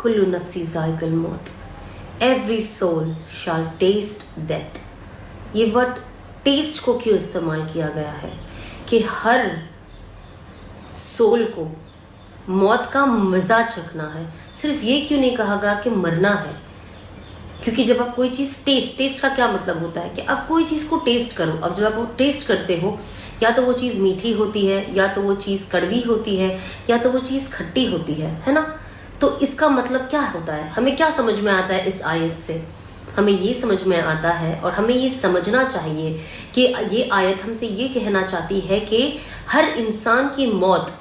कुल्लू नफ्सी ज़ाइक़ुल मौत, every soul शाल test death. ये word test को क्यों इस्तेमाल किया गया है कि हर सोल को मौत का मज़ा चखना है। सिर्फ ये क्यों नहीं कहा गया कि मरना है? क्योंकि जब आप कोई चीज़ टेस्ट का क्या मतलब होता है कि आप कोई चीज़ को टेस्ट करो। अब जब आप वो टेस्ट करते हो, या तो वो चीज़ मीठी होती है, या तो वो चीज़ कड़वी होती है, या तो वो चीज़ खट्टी होती है ना? तो इसका मतलब क्या होता है? हमें क्या समझ में आता है इस आयत से? हमें ये समझ में आता है और हमें ये समझना चाहिए कि ये आयत हमसे ये कहना चाहती है कि हर इंसान की मौत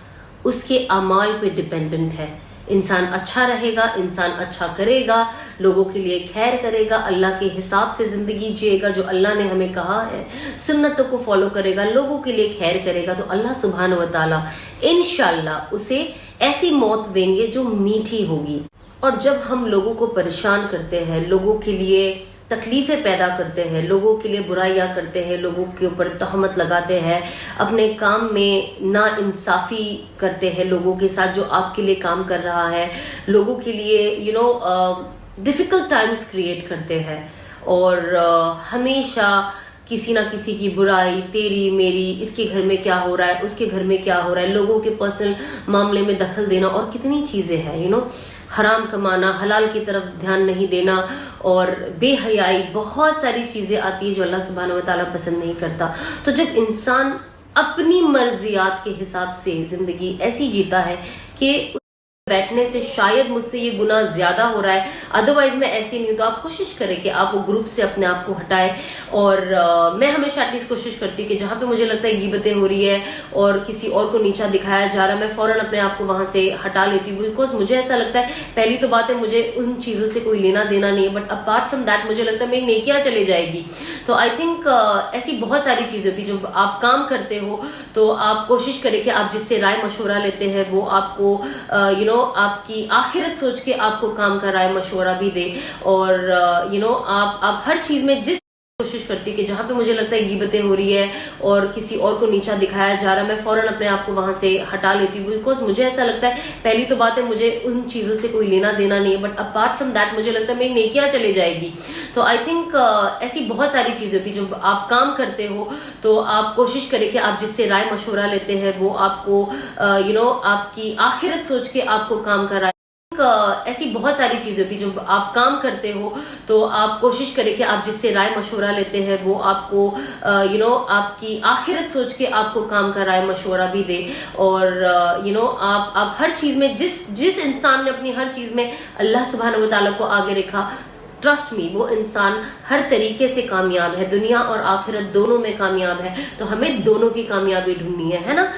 उसके अमाल पे डिपेंडेंट है। इंसान अच्छा रहेगा, इंसान अच्छा करेगा, लोगों के लिए खैर करेगा, अल्लाह के हिसाब से ज़िंदगी जिएगा जो अल्लाह ने हमें कहा है, सुन्नतों को फॉलो करेगा, लोगों के लिए खैर करेगा, तो अल्लाह सुभान व तआला इंशाअल्लाह उसे ऐसी मौत देंगे जो मीठी होगी। और जब हम लोगों को परेशान करते हैं, लोगों के लिए तकलीफ़ें पैदा करते हैं, लोगों के लिए बुराइयां करते हैं, लोगों के ऊपर तहमत लगाते हैं, अपने काम में ना इंसाफ़ी करते हैं लोगों के साथ जो आपके लिए काम कर रहा है, लोगों के लिए डिफ़िकल्ट टाइम्स क्रिएट करते हैं और हमेशा किसी ना किसी की बुराई, तेरी मेरी, इसके घर में क्या हो रहा है, उसके घर में क्या हो रहा है, लोगों के पर्सनल मामले में दखल देना और कितनी चीज़ें हैं हराम कमाना, हलाल की तरफ ध्यान नहीं देना और बेहयाई, बहुत सारी चीज़ें आती है जो अल्लाह सुब्हानहू व तआला पसंद नहीं करता। तो जब इंसान अपनी मर्जियात के हिसाब से ज़िंदगी ऐसी जीता है कि बैठने से शायद मुझसे ये गुनाह ज्यादा हो रहा है, अदरवाइज मैं ऐसी नहीं हूं, तो आप कोशिश करें कि आप वो ग्रुप से अपने आप को हटाएं। और मैं हमेशा एटलीस्ट कोशिश करती हूँ कि जहां पे मुझे लगता है गीबतें हो रही है और किसी और को नीचा दिखाया जा रहा है, मैं फौरन अपने आप को वहां से हटा लेती हूँ, बिकॉज मुझे ऐसा लगता है पहली तो बात है मुझे उन चीजों से कोई लेना देना नहीं है, बट अपार्ट फ्रॉम दैट मुझे लगता है मेरी नेकियां चले जाएगी। तो आई थिंक ऐसी बहुत सारी चीजें होती है जो आप काम करते हो तो आप कोशिश करें कि आप जिससे राय मशवरा लेते हैं वो आपको आपकी आखिरत सोच के आपको काम का राय मशवरा भी दे। और आप हर चीज में जिस कोशिश करती हूँ कि जहां पे मुझे लगता है गीबतें हो रही है और किसी और को नीचा दिखाया जा रहा है, मैं फौरन अपने आप को वहां से हटा लेती हूँ, बिकॉज मुझे ऐसा लगता है पहली तो बात है मुझे उन चीजों से कोई लेना देना नहीं है, बट अपार्ट फ्रॉम दैट मुझे लगता है मेरी नेकियां चले जाएगी। तो आई थिंक ऐसी बहुत सारी चीजें होती है जो आप काम करते हो तो आप कोशिश करें कि आप जिससे राय मशवरा लेते हैं वो आपको आपकी आखिरत सोच के आपको काम का राय ऐसी बहुत सारी चीजें होती है जो आप काम करते हो तो आप कोशिश करें कि आप जिससे राय मशवरा लेते हैं वो आपको आपकी आखिरत सोच के आपको काम का राय मशवरा भी दे। और आप हर चीज में जिस इंसान ने अपनी हर चीज में अल्लाह सुब्हानहू व तआला को आगे रखा, ट्रस्ट मी, वो इंसान हर तरीके से कामयाब है, दुनिया और आखिरत दोनों में कामयाब है। तो हमें दोनों की कामयाबी ढूंढनी है ना।